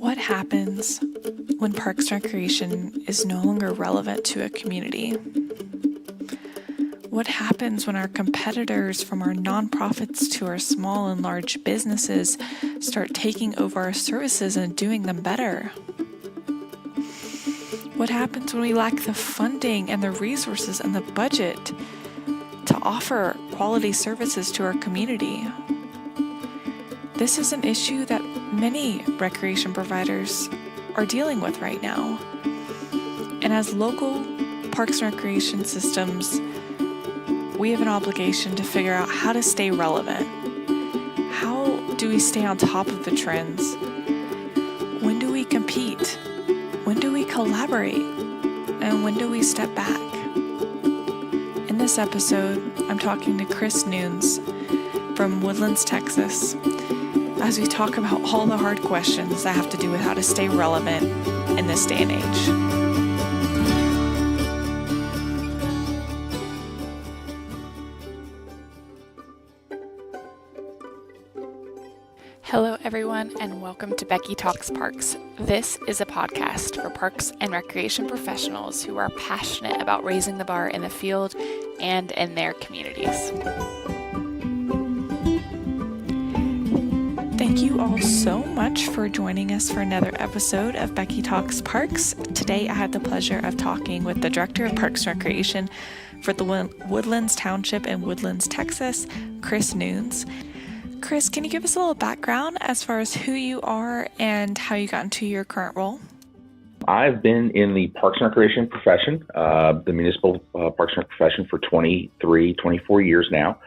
What happens when Parks and Recreation is no longer relevant to a community? What happens when our competitors, from our nonprofits to our small and large businesses, start taking over our services and doing them better? What happens when we lack the funding and the resources and the budget to offer quality services to our community? This is an issue that many recreation providers are dealing with right now. And as local parks and recreation systems, we have an obligation to figure out how to stay relevant. How do we stay on top of the trends? When do we compete? When do we collaborate? And when do we step back? In this episode, I'm talking to Chris Nunes from Woodlands, Texas, as we talk about all the hard questions that have to do with how to stay relevant in this day and age. Hello, everyone, and welcome to Becky Talks Parks. This is a podcast for parks and recreation professionals who are passionate about raising the bar in the field and in their communities. Thank you all so much for joining us for another episode of Becky Talks Parks. Today, I had the pleasure of talking with the Director of Parks and Recreation for the Woodlands Township in Woodlands, Texas, Chris Nunes. Chris, can you give us a little background as far as who you are and how you got into your current role? I've been in the Parks and Recreation profession, the municipal Parks and Rec profession for 24 years now.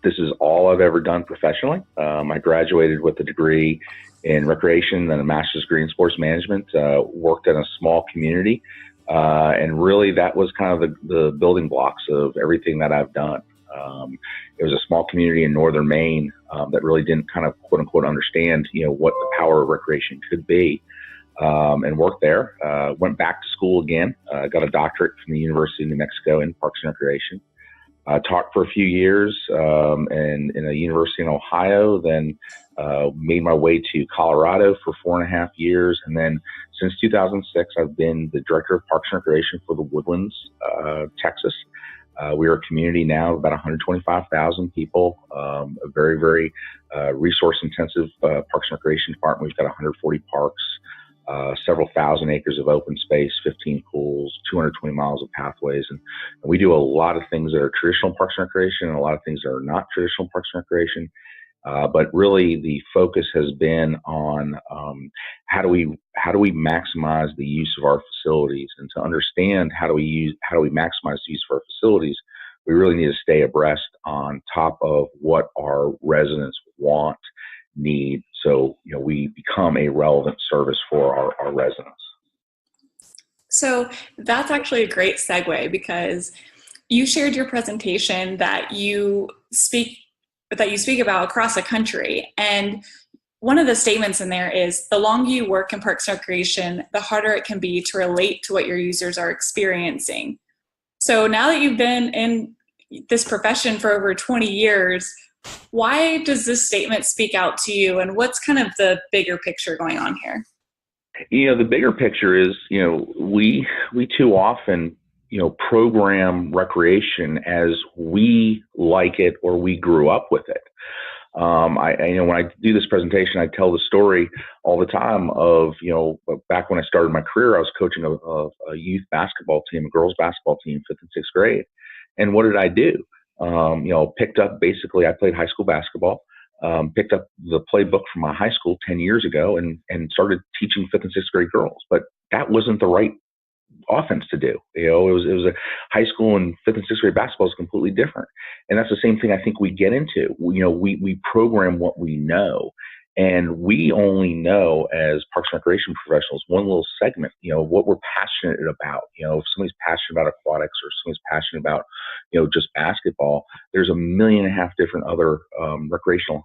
This is all I've ever done professionally. I graduated with a degree in recreation and a master's degree in sports management, worked in a small community, and really that was kind of the building blocks of everything that I've done. It was a small community in northern Maine that really didn't kind of quote unquote understand, what the power of recreation could be, and worked there. Went back to school again, got a doctorate from the University of New Mexico in Parks and Recreation. Taught for a few years in a university in Ohio, then made my way to Colorado for 4.5 years. And then since 2006, I've been the Director of Parks and Recreation for the Woodlands, Texas. We are a community now of about 125,000 people, a very, very resource-intensive Parks and Recreation department. We've got 140 parks, several thousand acres of open space, 15 pools, 220 miles of pathways. And we do a lot of things that are traditional Parks and Recreation and a lot of things that are not traditional Parks and Recreation. But really the focus has been on how do we maximize the use of our facilities, and to understand how do we maximize the use of our facilities, we really need to stay abreast on top of what our residents want, need, so we become a relevant service for our residents. So that's actually a great segue, because you shared your presentation that you speak about across the country. And one of the statements in there is, the longer you work in Parks and Recreation, the harder it can be to relate to what your users are experiencing. So now that you've been in this profession for over 20 years, why does this statement speak out to you, and what's kind of the bigger picture going on here? The bigger picture is, we too often program recreation as we like it or we grew up with it. I when I do this presentation, I tell the story all the time of, back when I started my career, I was coaching a youth basketball team, a girls basketball team, 5th and 6th grade. And what did I do? Picked up, basically, I played high school basketball, picked up the playbook from my high school 10 years ago and started teaching 5th and 6th grade girls. But that wasn't the right offense to do. It was a high school, and 5th and 6th grade basketball is completely different. And that's the same thing I think we get into. We program what we know, and we only know, as Parks and Recreation professionals, one little segment, what we're passionate about. If somebody's passionate about aquatics, or somebody's passionate about, just basketball, there's 1.5 million different other recreational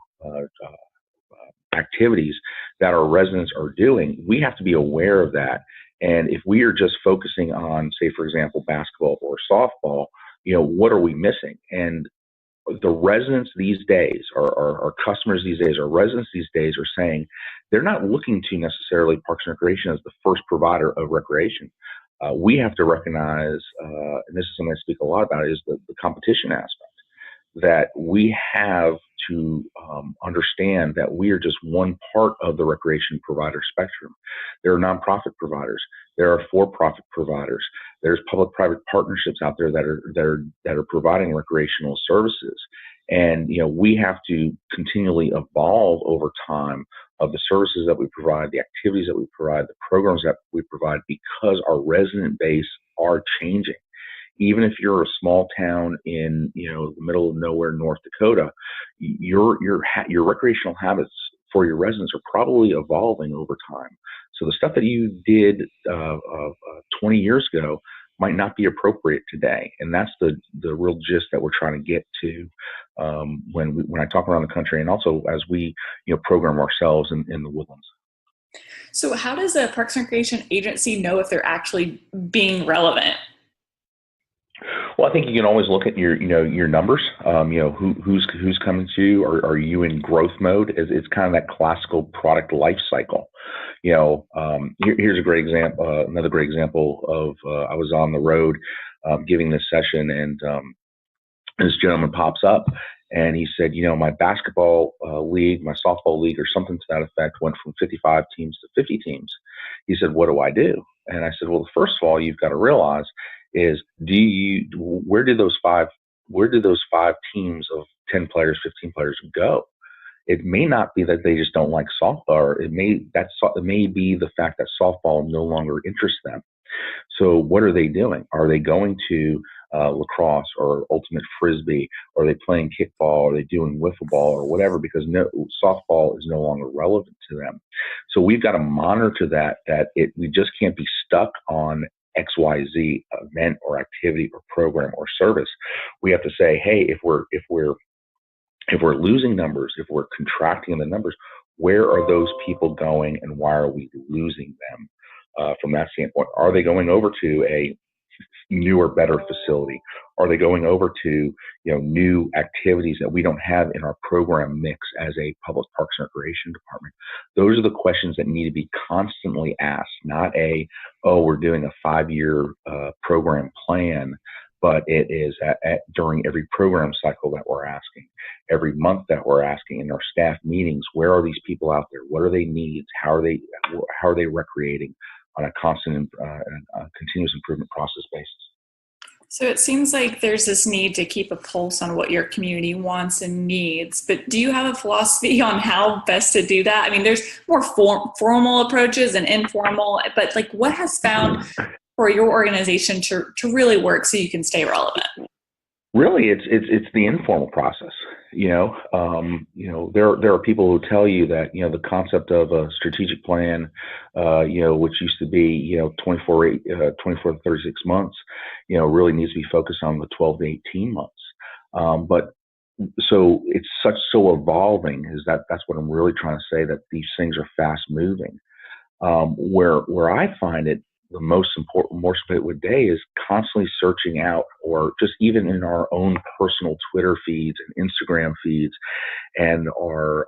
activities that our residents are doing. We have to be aware of that. And if we are just focusing on, say, for example, basketball or softball, what are we missing? And the residents these days, our customers these days, our residents these days are saying they're not looking to necessarily Parks and Recreation as the first provider of recreation. We have to recognize, and this is something I speak a lot about, is the competition aspect. That we have to understand that we are just one part of the recreation provider spectrum. There are nonprofit providers. There are for-profit providers. There's public-private partnerships out there that are providing recreational services, and we have to continually evolve over time of the services that we provide, the activities that we provide, the programs that we provide, because our resident base are changing. Even if you're a small town in the middle of nowhere, North Dakota, your recreational habits for your residents are probably evolving over time. So the stuff that you did 20 years ago might not be appropriate today, and that's the real gist that we're trying to get to when I talk around the country, and also as we program ourselves in the woodlands. So how does a Parks and Recreation agency know if they're actually being relevant? Well, I think you can always look at your numbers. Who's coming to you? Are you in growth mode? It's kind of that classical product life cycle. Here's a great example. Another great example of I was on the road giving this session, and this gentleman pops up and he said, my basketball league, my softball league, or something to that effect, went from 55 teams to 50 teams. He said, "What do I do?" And I said, "Well, first of all, you've got to realize is where did those five teams of 10 players, 15 players go? It may not be that they just don't like softball, or it may be the fact that softball no longer interests them. So what are they doing? Are they going to lacrosse or ultimate frisbee? Are they playing kickball? Are they doing wiffle ball or whatever? Because softball is no longer relevant to them. So we've got to monitor that we just can't be stuck on XYZ event or activity or program or service. We have to say, hey, if we're losing numbers, if we're contracting in the numbers, where are those people going, and why are we losing them? From that standpoint, are they going over to a newer, better facility? Are they going over to new activities that we don't have in our program mix as a public parks and recreation department? Those are the questions that need to be constantly asked, not we're doing a 5-year program plan, but it is during every program cycle that we're asking, every month that we're asking in our staff meetings, where are these people out there? What are their needs? How are they recreating on a constant continuous improvement process basis? So it seems like there's this need to keep a pulse on what your community wants and needs, but do you have a philosophy on how best to do that? I mean, there's more formal approaches and informal, but what has found for your organization to really work so you can stay relevant? Really, it's the informal process. There are people who tell you that the concept of a strategic plan, which used to be 24 to 36 months, really needs to be focused on the 12 to 18 months. But so it's so evolving. That's what I'm really trying to say, that these things are fast moving. Where I find it the most important day is constantly searching out, or just even in our own personal Twitter feeds and Instagram feeds and our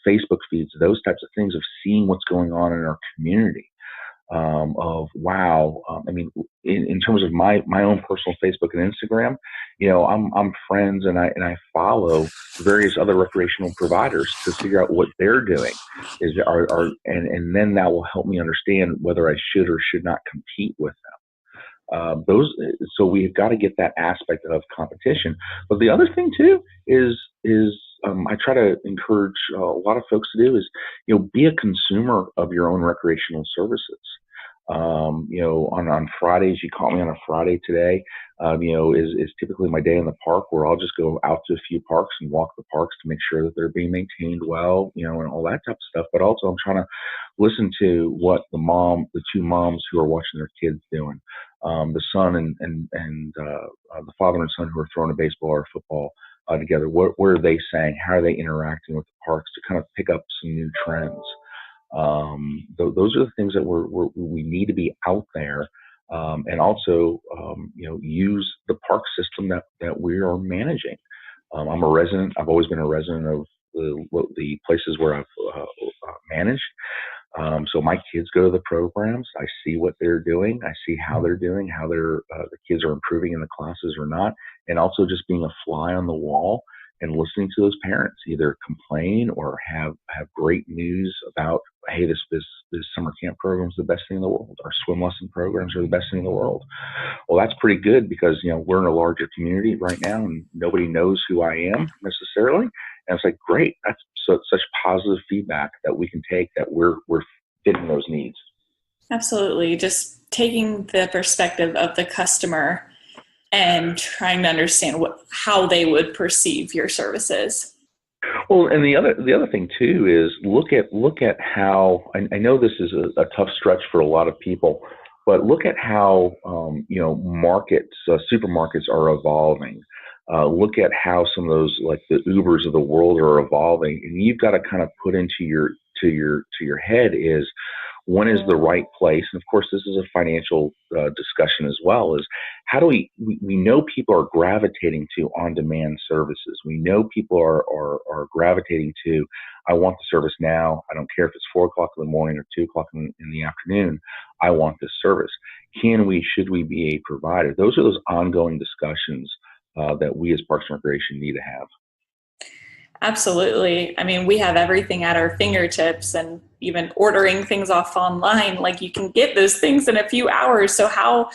Facebook feeds, those types of things, of seeing what's going on in our community. Of wow, I mean, in terms of my own personal Facebook and Instagram, I'm friends and I follow various other recreational providers to figure out what they're doing. And then that will help me understand whether I should or should not compete with them. So we've got to get that aspect of competition. But the other thing too is I try to encourage a lot of folks to do is, be a consumer of your own recreational services. On Fridays, you caught me on a Friday today, is typically my day in the park, where I'll just go out to a few parks and walk the parks to make sure that they're being maintained well, and all that type of stuff. But also I'm trying to listen to what the two moms who are watching their kids doing, the son and the father and son who are throwing a baseball or a football together. What are they saying? How are they interacting with the parks, to kind of pick up some new trends? Those are the things that we need to be out there, and also use the park system that we are managing. I'm a resident. I've always been a resident of the places where I've managed. So my kids go to the programs. I see what they're doing. I see how they're doing, how the kids are improving in the classes or not, and also just being a fly on the wall and listening to those parents either complain or have great news about, hey, this summer camp program is the best thing in the world. Our swim lesson programs are the best thing in the world. Well, that's pretty good because we're in a larger community right now, and nobody knows who I am necessarily. And it's like, great, that's such positive feedback that we can take that we're fitting those needs. Absolutely. Just taking the perspective of the customer and trying to understand how they would perceive your services. Well, and the other thing too is look at how I know this is a tough stretch for a lot of people, but look at how markets, supermarkets are evolving. Look at how some of those, like the Ubers of the world, are evolving, and you've got to kind of put into your head is, when is the right place? And of course, this is a financial discussion as well. Is how do we know people are gravitating to on-demand services. We know people are gravitating to, I want the service now. I don't care if it's 4 o'clock in the morning or 2 o'clock in the afternoon. I want this service. Should we be a provider? Those are those ongoing discussions that we as Parks and Recreation need to have. Absolutely. I mean, we have everything at our fingertips, and even ordering things off online, like you can get those things in a few hours. So how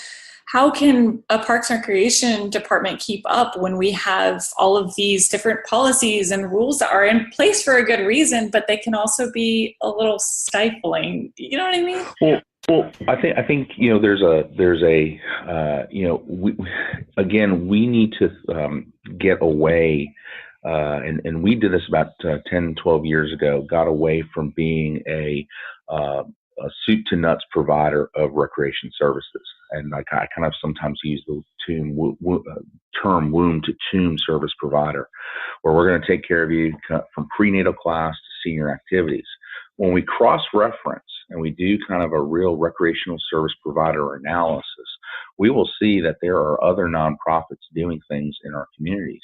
can a Parks and Recreation department keep up when we have all of these different policies and rules that are in place for a good reason, but they can also be a little stifling? You know what I mean? Well, I think we need to get away. And we did this about 10, 12 years ago, got away from being a soup to nuts provider of recreation services. And I kind of sometimes use the term womb to tomb service provider, where we're going to take care of you from prenatal class to senior activities. When we cross-reference and we do kind of a real recreational service provider analysis, we will see that there are other nonprofits doing things in our communities.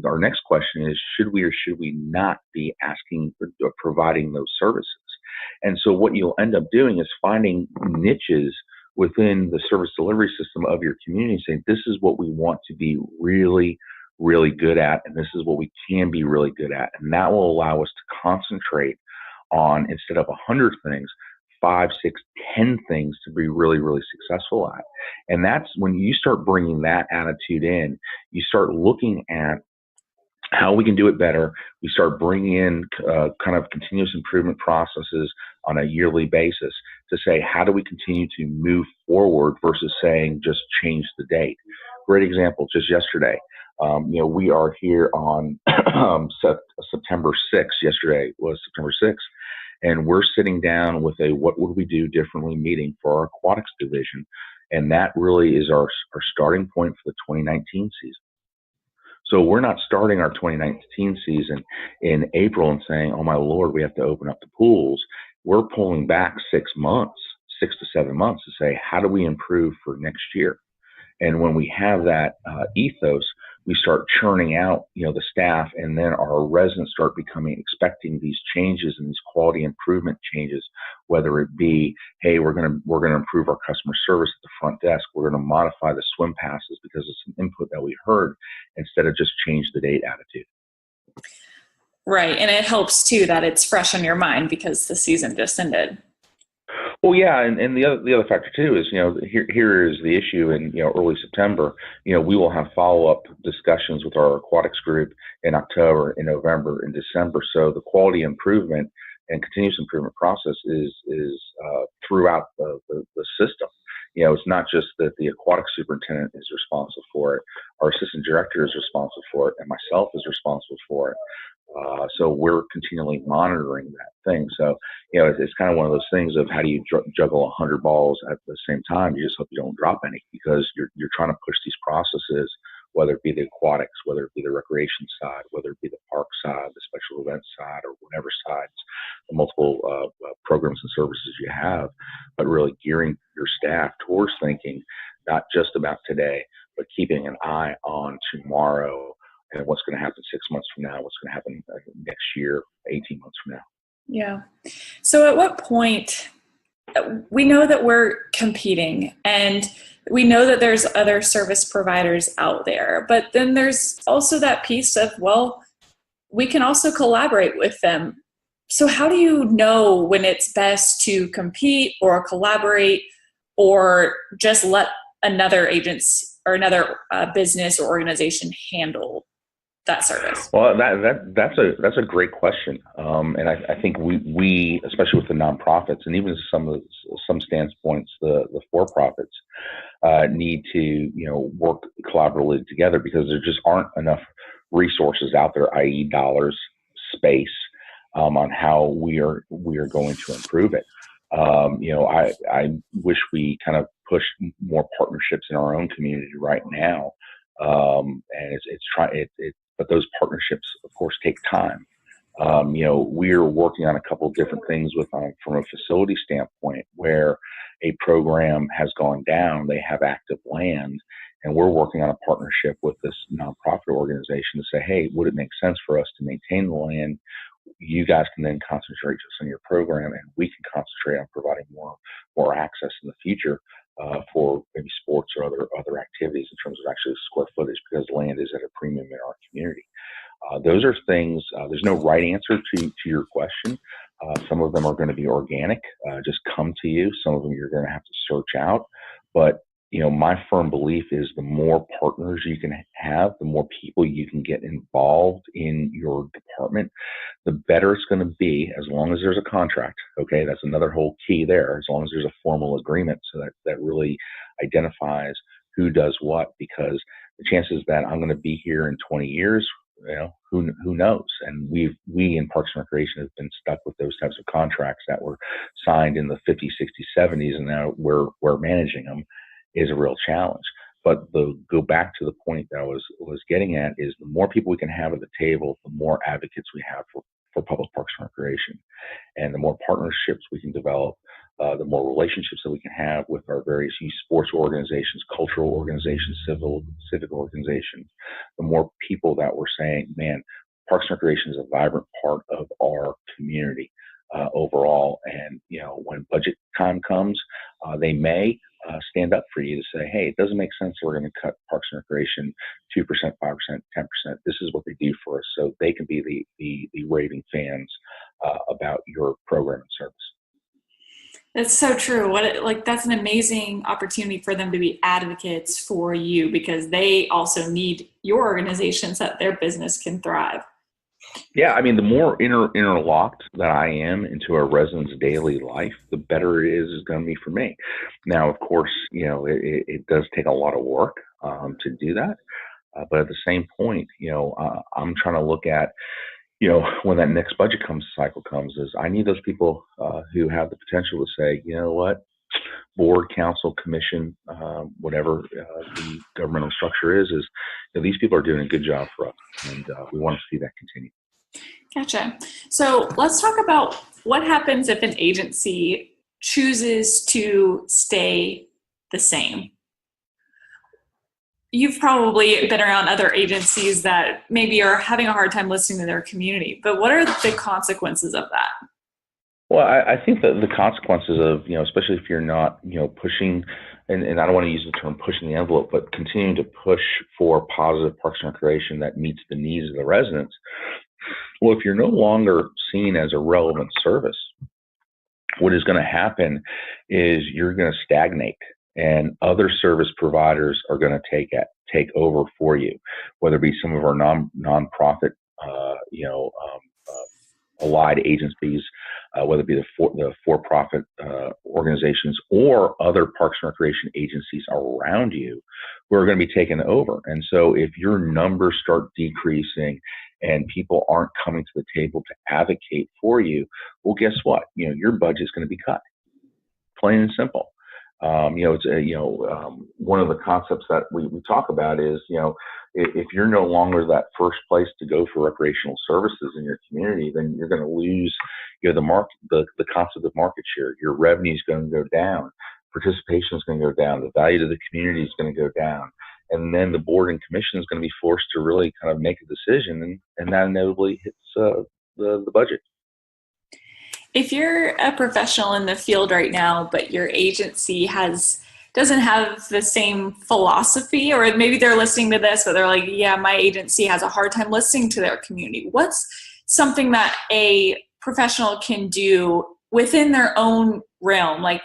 Our next question is, should we or should we not be providing those services? And so what you'll end up doing is finding niches within the service delivery system of your community, saying, this is what we want to be really, really good at, and this is what we can be really good at. And that will allow us to concentrate on, instead of 100 things, 5, 6, 10 things to be really, really successful at. And that's when you start bringing that attitude in, you start looking at how we can do it better. We start bringing in kind of continuous improvement processes on a yearly basis to say, how do we continue to move forward versus saying just change the date. Great example, just yesterday. We are here on September 6th. Yesterday was September 6th. And we're sitting down with a what would we do differently meeting for our aquatics division. And that really is our starting point for the 2019 season. So we're not starting our 2019 season in April and saying, oh my Lord, we have to open up the pools. We're pulling back 6 to 7 months to say, how do we improve for next year? And when we have that ethos, we start churning out, the staff, and then our residents start expecting these changes and these quality improvement changes, whether it be, hey, we're going to improve our customer service at the front desk. We're going to modify the swim passes because it's an input that we heard, instead of just change the date attitude. Right. And it helps too that it's fresh on your mind because the season just ended. Well, yeah, and the other factor too is, here is the issue in early September. We will have follow-up discussions with our aquatics group in October, in November, in December. So the quality improvement and continuous improvement process is throughout the system. It's not just that the aquatic superintendent is responsible for it. Our assistant director is responsible for it, and myself is responsible for it. So we're continually monitoring that thing. So, it's kind of one of those things of how do you juggle 100 balls at the same time? You just hope you don't drop any, because you're trying to push these processes, whether it be the aquatics, whether it be the recreation side, whether it be the park side, the special events side, or whatever sides, the multiple programs and services you have, but really gearing your staff towards thinking not just about today, but keeping an eye on tomorrow, and what's going to happen 6 months from now, what's going to happen next year, 18 months from now. Yeah. So at what point, we know that we're competing and we know that there's other service providers out there, but then there's also that piece of, well, we can also collaborate with them. So how do you know when it's best to compete or collaborate or just let another agency or another business or organization handle that service? Well, that's a great question, and I think we especially with the nonprofits and even some standpoints the for-profits need to work collaboratively together, because there just aren't enough resources out there, i.e., dollars, space, on how we are going to improve it. I wish we kind of pushed more partnerships in our own community right now, and but those partnerships, of course, take time. We're working on a couple of different things from a facility standpoint, where a program has gone down, they have active land, and we're working on a partnership with this nonprofit organization to say, hey, would it make sense for us to maintain the land? You guys can then concentrate just on your program, and we can concentrate on providing more access in the future for maybe sports or other activities in terms of actually square footage, because land is at a premium in our community. Those are things. There's no right answer to your question. Some of them are going to be organic, just come to you. Some of them you're going to have to search out. But my firm belief is the more partners you can have, the more people you can get involved in your department, the better it's going to be, as long as there's a contract. Okay, that's another whole key there. As long as there's a formal agreement, so that really identifies who does what, because the chances that I'm going to be here in 20 years, who knows? And we in Parks and Recreation have been stuck with those types of contracts that were signed in the 50s, 60s, 70s, and now we're managing them is a real challenge. But go back to the point that I was getting at, is the more people we can have at the table, the more advocates we have for public parks and recreation, and the more partnerships we can develop, the more relationships that we can have with our various youth sports organizations, cultural organizations, civic organizations, the more people that we're saying, man, Parks and Recreation is a vibrant part of our community overall. And when budget time comes, they may stand up for you to say, hey, it doesn't make sense that we're going to cut Parks and Recreation 2%, 5%, 10%. This is what they do for us, so they can be the raving fans about your program and service. That's so true. That's an amazing opportunity for them to be advocates for you, because they also need your organization so that their business can thrive. Yeah, I mean, the more interlocked that I am into a resident's daily life, the better it is going to be for me. Now, of course, it does take a lot of work to do that, but at the same point, I'm trying to look at, when that next budget cycle comes, is I need those people who have the potential to say, you know what, board, council, commission, whatever the governmental structure is these people are doing a good job for us, and we want to see that continue. Gotcha. So let's talk about what happens if an agency chooses to stay the same. You've probably been around other agencies that maybe are having a hard time listening to their community, but what are the consequences of that? Well, I think that the consequences of, especially if you're not, pushing, and I don't want to use the term pushing the envelope, but continuing to push for positive parks and recreation that meets the needs of the residents. Well, if you're no longer seen as a relevant service, what is going to happen is you're going to stagnate, and other service providers are going to take over for you, whether it be some of our nonprofit, allied agencies, whether it be the for-profit organizations or other parks and recreation agencies around you, who are going to be taken over. And so if your numbers start decreasing and people aren't coming to the table to advocate for you, well, guess what? Your budget is going to be cut, plain and simple. It's one of the concepts that we talk about is, if you're no longer that first place to go for recreational services in your community, then you're going to lose, the concept of market share. Your revenue is going to go down. Participation is going to go down. The value to the community is going to go down. and then the board and commission is going to be forced to really kind of make a decision, and that inevitably hits the budget. If you're a professional in the field right now, but your agency doesn't have the same philosophy, or maybe they're listening to this, but they're like, yeah, my agency has a hard time listening to their community. What's something that a professional can do within their own realm, like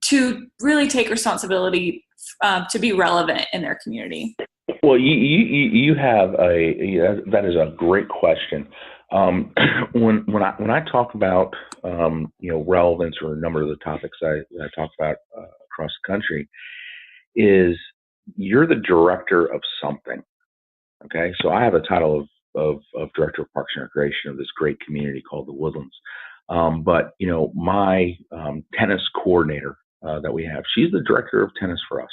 to really take responsibility to be relevant in their community? Well, you have that is a great question. When I talk about relevance, or a number of the topics I talk about across the country, is you're the director of something. Okay, so I have a title of director of Parks and Recreation of this great community called the Woodlands. But my tennis coordinator that we have, she's the director of tennis for us.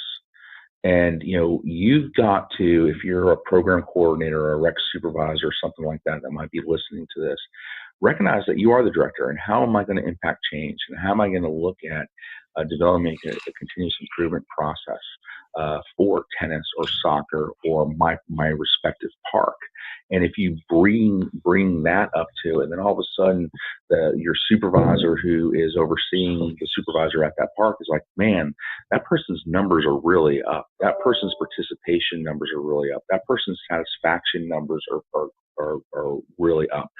And you've got to, if you're a program coordinator or a rec supervisor or something like that might be listening to this, recognize that you are the director, and how am I going to impact change, and how am I going to look at developing a continuous improvement process for tennis or soccer or my respective park. And if you bring that up to it, then all of a sudden your supervisor who is overseeing the supervisor at that park is like, man, that person's numbers are really up. That person's participation numbers are really up. That person's satisfaction numbers are really up.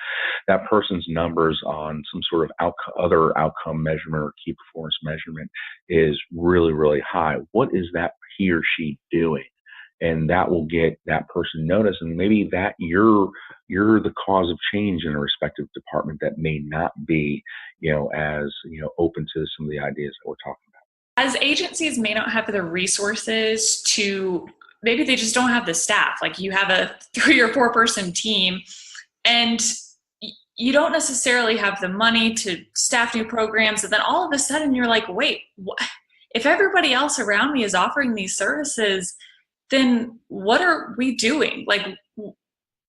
That person's numbers on some sort of other outcome measurement or key performance measurement is really, really high. What is that he or she doing? And that will get that person noticed, and maybe that you're the cause of change in a respective department that may not be, as open to some of the ideas that we're talking about. As agencies may not have the resources to, maybe they just don't have the staff. Like you have a 3 or 4 person team, and you don't necessarily have the money to staff new programs, and then all of a sudden you're like, wait, if everybody else around me is offering these services, then what are we doing? Like,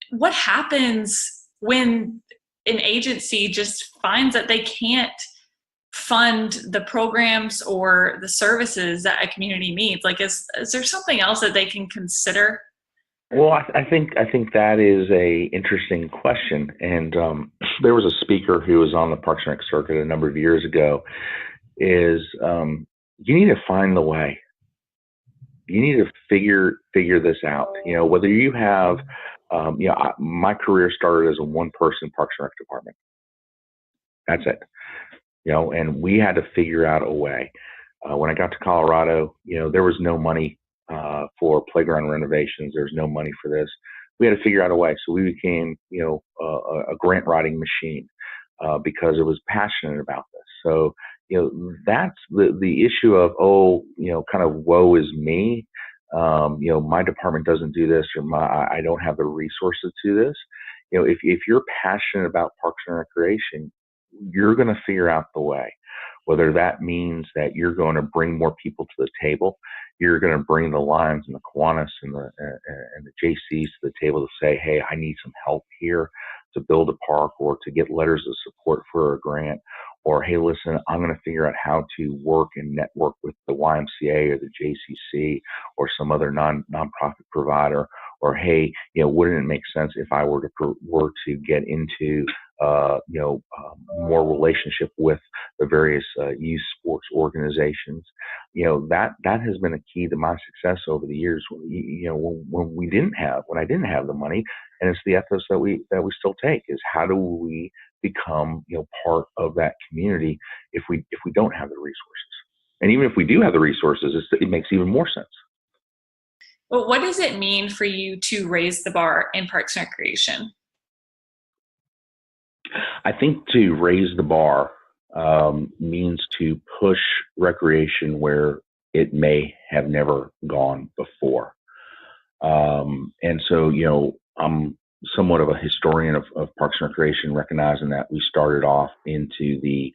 what happens when an agency just finds that they can't fund the programs or the services that a community needs? Like, is there something else that they can consider? Well, I think that is a interesting question, and there was a speaker who was on the Parks and Rec circuit a number of years ago. You need to find the way. You need to figure this out. Whether you have, my career started as a one-person Parks and Rec department. That's it. And we had to figure out a way. When I got to Colorado, there was no money for playground renovations. There's no money for this. We had to figure out a way. So we became, a grant writing machine because it was passionate about this. So, that's the issue of, kind of woe is me. My department doesn't do this, or I don't have the resources to this. If you're passionate about Parks and Recreation, you're going to figure out the way. Whether that means that you're going to bring more people to the table, you're going to bring the Lions and the Kiwanis and the JCs to the table to say, hey, I need some help here to build a park or to get letters of support for a grant. Or, hey, listen, I'm going to figure out how to work and network with the YMCA or the JCC or some other nonprofit provider. Or, hey, wouldn't it make sense if I were to get into more relationship with the various youth sports organizations? That has been a key to my success over the years. When I didn't have the money, and it's the ethos that we still take, is how do we become part of that community if we don't have the resources? And even if we do have the resources, it makes even more sense. Well, what does it mean for you to raise the bar in Parks and Recreation? I think to raise the bar means to push recreation where it may have never gone before. And so, I'm somewhat of a historian of Parks and Recreation, recognizing that we started off into the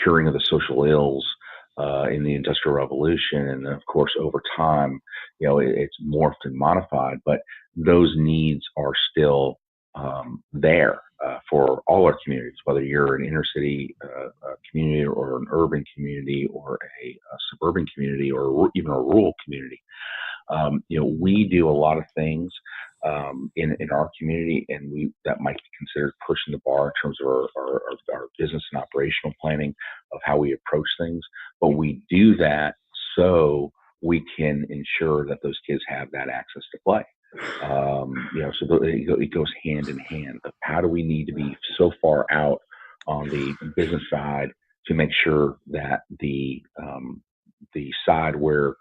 curing of the social ills in the Industrial Revolution, and then, of course, over time, it's morphed and modified. But those needs are still there for all our communities, whether you're an inner city community or an urban community or a suburban community or even a rural community. We do a lot of things in our community, and that might be considered pushing the bar in terms of our business and operational planning of how we approach things. But we do that so we can ensure that those kids have that access to play. So it goes hand in hand. How do we need to be so far out on the business side to make sure that the side where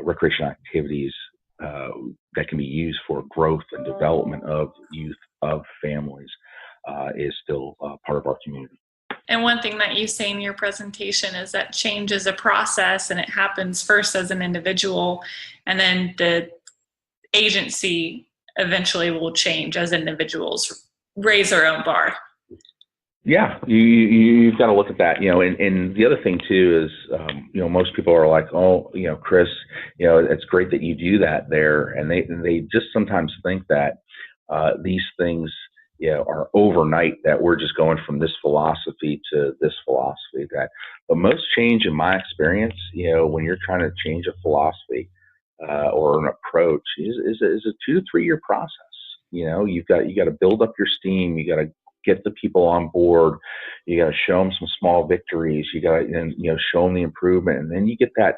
recreational activities that can be used for growth and development of youth, of families, is still part of our community. And one thing that you say in your presentation is that change is a process, and it happens first as an individual, and then the agency eventually will change as individuals raise their own bar. Yeah, you've got to look at that, and the other thing too is, most people are like, oh, Chris, it's great that you do that there. And they just sometimes think that these things, are overnight, that we're just going from this philosophy to this philosophy. But most change in my experience, when you're trying to change a philosophy or an approach is a 2 to 3 year process. You got to build up your steam. You got to get the people on board. You got to show them some small victories. You got to, show them the improvement, and then you get that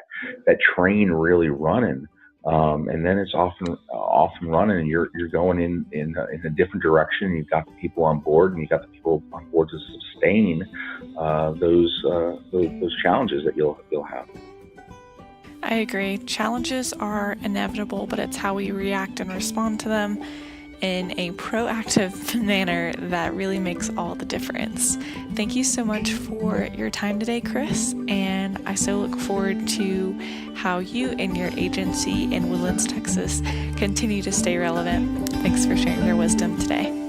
train really running. And then it's often running, and you're going in a different direction. You've got the people on board, and you've got the people on board to sustain those challenges that you'll have. I agree. Challenges are inevitable, but it's how we react and respond to them in a proactive manner that really makes all the difference. Thank you so much for your time today, Chris, and I so look forward to how you and your agency in Woodlands, Texas continue to stay relevant. Thanks for sharing your wisdom today.